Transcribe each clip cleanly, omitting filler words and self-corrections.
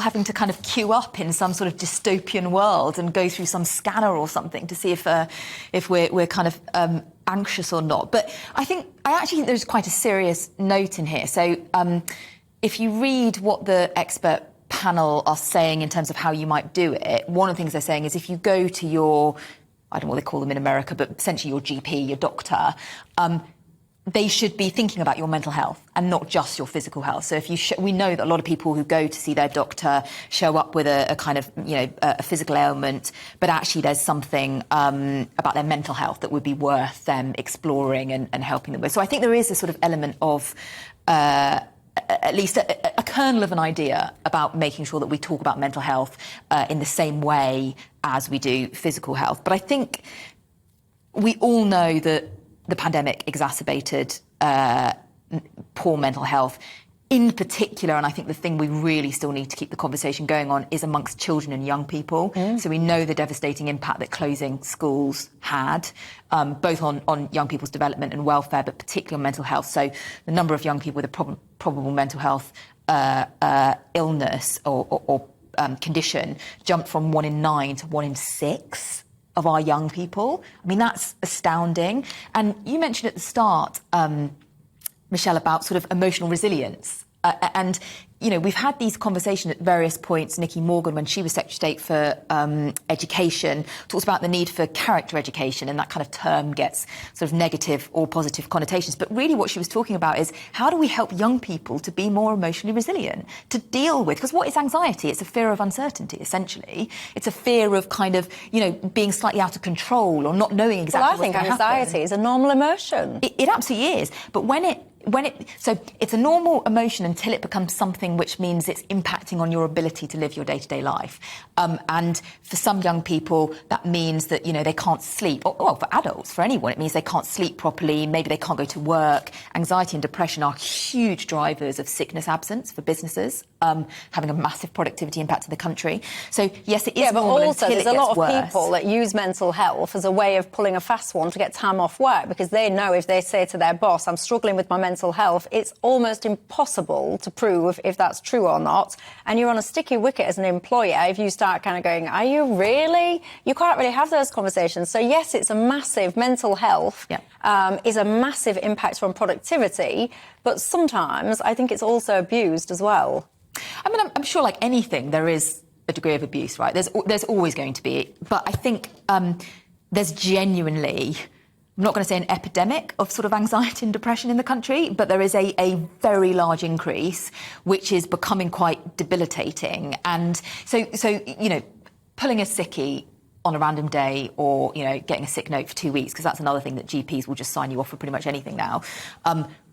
having to kind of queue up in some sort of dystopian world and go through some scanner or something to see if we're kind of anxious or not. But I actually think there's quite a serious note in here. So if you read what the expert panel are saying in terms of how you might do it, one of the things they're saying is if you go to your, I don't know what they call them in America, but essentially your GP, your doctor, they should be thinking about your mental health and not just your physical health. So if we know that a lot of people who go to see their doctor show up with a kind of, a physical ailment, but actually there's something about their mental health that would be worth them exploring and helping them with. So I think there is a sort of element of at least a kernel of an idea about making sure that we talk about mental health in the same way as we do physical health. But I think we all know that the pandemic exacerbated poor mental health in particular, and I think the thing we really still need to keep the conversation going on is amongst children and young people. So we know the devastating impact that closing schools had, both on young people's development and welfare, but particularly on mental health. So the number of young people with a probable mental health illness or condition jumped from 1 in 9 to 1 in 6 of our young people. I mean, that's astounding. And you mentioned at the start, Michelle, about sort of emotional resilience. And, we've had these conversations at various points. Nicky Morgan, when she was Secretary of State for Education, talks about the need for character education, and that kind of term gets sort of negative or positive connotations. But really what she was talking about is how do we help young people to be more emotionally resilient, to deal with, because what is anxiety? It's a fear of uncertainty, essentially. It's a fear of kind of, being slightly out of control or not knowing exactly what's going to happen. Well, I think anxiety is a normal emotion. It absolutely is. But so it's a normal emotion until it becomes something which means it's impacting on your ability to live your day-to-day life. And for some young people, that means that, they can't sleep. Or for adults, for anyone, it means they can't sleep properly. Maybe they can't go to work. Anxiety and depression are huge drivers of sickness absence for businesses, having a massive productivity impact to the country. So, yes, it is normal also until it gets worse. there's a lot of people that use mental health as a way of pulling a fast one to get time off work, because they know if they say to their boss, I'm struggling with my mental health, it's almost impossible to prove if that's true or not. And you're on a sticky wicket as an employer if you start kind of going, are you really? You can't really have those conversations. So, yes, it's a massive mental health is a massive impact on productivity. But sometimes I think it's also abused as well. I mean, I'm sure like anything, there is a degree of abuse, right? There's always going to be. But I think there's genuinely, I'm not going to say an epidemic of sort of anxiety and depression in the country, but there is a very large increase, which is becoming quite debilitating. And so pulling a sickie on a random day or, getting a sick note for 2 weeks, because that's another thing that GPs will just sign you off for pretty much anything now.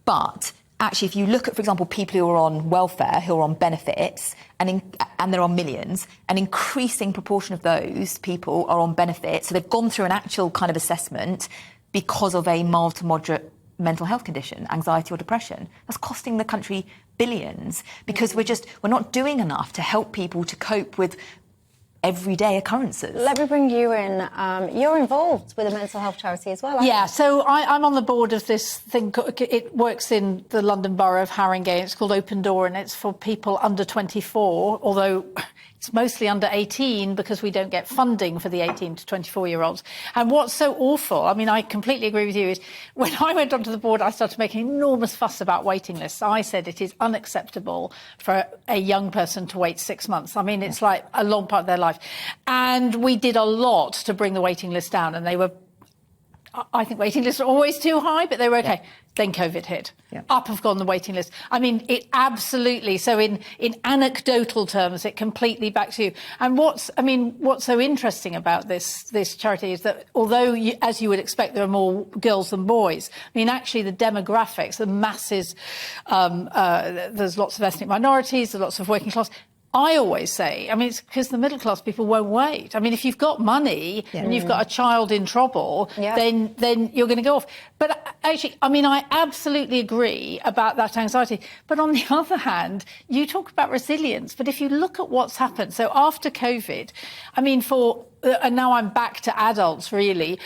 But actually, if you look at, for example, people who are on welfare, who are on benefits, and there are millions, an increasing proportion of those people are on benefits. So they've gone through an actual kind of assessment because of a mild to moderate mental health condition, anxiety or depression. That's costing the country billions because we're not doing enough to help people to cope with everyday occurrences. Let me bring you in. You're involved with a mental health charity as well, aren't you? So I'm on the board of this thing. It works in the London Borough of Haringey. It's called Open Door, and it's for people under 24, although it's mostly under 18 because we don't get funding for the 18 to 24-year-olds. And what's so awful, I mean, I completely agree with you, is when I went onto the board, I started making enormous fuss about waiting lists. I said it is unacceptable for a young person to wait 6 months. I mean, it's like a long part of their life. And we did a lot to bring the waiting list down, and they were, I think waiting lists are always too high, but they were OK. Yeah. Then COVID hit. Yeah. Up have gone the waiting list. I mean, it absolutely. So in anecdotal terms, it completely backs you. And what's so interesting about this charity is that although, as you would expect, there are more girls than boys, I mean, actually the demographics, the masses, there's lots of ethnic minorities, there's lots of working class. I always say, I mean, it's because the middle class people won't wait. I mean, if you've got money and you've got a child in trouble, then you're going to go off. But actually, I mean, I absolutely agree about that anxiety. But on the other hand, you talk about resilience. But if you look at what's happened, so after COVID, I mean, and now I'm back to adults, really,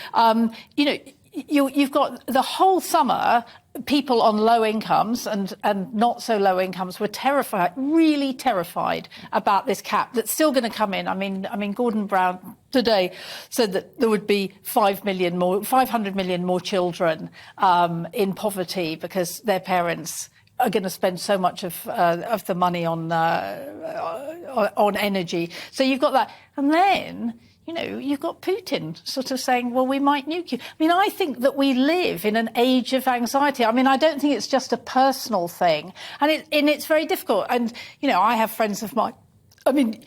you've got the whole summer, people on low incomes and not so low incomes were terrified, really terrified about this cap that's still going to come in. I mean, Gordon Brown today said that there would be 500 million more children in poverty because their parents are going to spend so much of the money on energy. So you've got that, and then, you know, you've got Putin sort of saying, well, we might nuke you. I mean, I think that we live in an age of anxiety. I mean, I don't think it's just a personal thing. And it's very difficult. And, you know, I have friends of mine. I mean,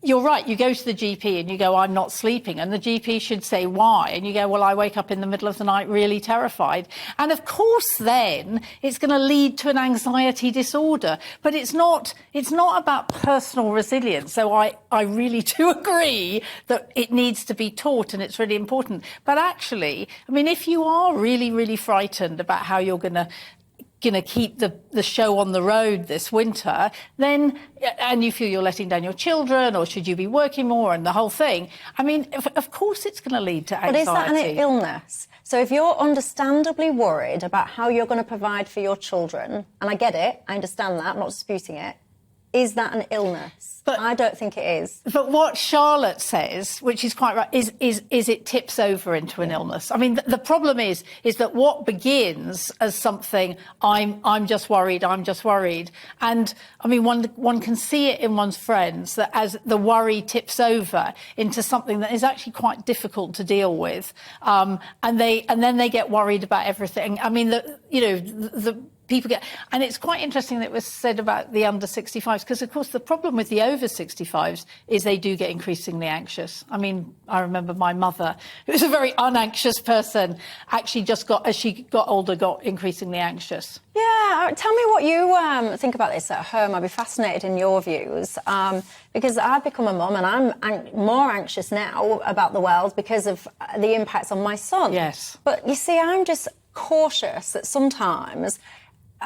you're right. You go to the GP and you go, I'm not sleeping. And the GP should say, why? And you go, well, I wake up in the middle of the night really terrified. And of course, then it's going to lead to an anxiety disorder. But it's not about personal resilience. So I really do agree that it needs to be taught and it's really important. But actually, I mean, if you are really, really frightened about how you're going to keep the show on the road this winter, then, and you feel you're letting down your children, or should you be working more, and the whole thing, I mean, of course it's going to lead to anxiety. But is that an illness? So if you're understandably worried about how you're going to provide for your children, and I get it, I understand that, I'm not disputing it, is that an illness? But I don't think it is. But what Charlotte says, which is quite right, is it tips over into an illness. I mean, the problem is that what begins as something, I'm just worried, and I mean, one can see it in one's friends that as the worry tips over into something that is actually quite difficult to deal with, and then they get worried about everything. I mean, the people get, and it's quite interesting that it was said about the under 65s, because of course the problem with the over 65s is they do get increasingly anxious. I mean, I remember my mother, who was a very unanxious person, actually as she got older, got increasingly anxious. Yeah, tell me what you think about this at home. I'd be fascinated in your views, because I've become a mum and I'm more anxious now about the world because of the impacts on my son. Yes. But you see, I'm just cautious that sometimes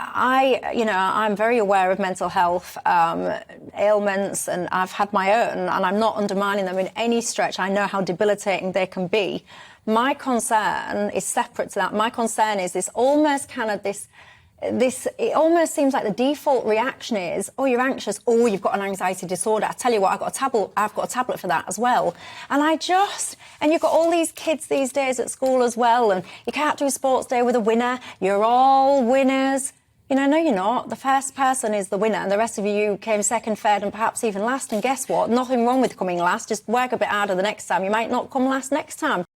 I'm very aware of mental health ailments, and I've had my own, and I'm not undermining them in any stretch. I know how debilitating they can be. My concern is separate to that. My concern is this almost kind of this, it almost seems like the default reaction is, oh, you're anxious, oh, you've got an anxiety disorder. I tell you what, I've got a tablet for that as well. And you've got all these kids these days at school as well, and you can't do a sports day with a winner. You're all winners. You know, no, you're not. The first person is the winner, and the rest of you came second, third, and perhaps even last. And guess what? Nothing wrong with coming last. Just work a bit harder the next time. You might not come last next time.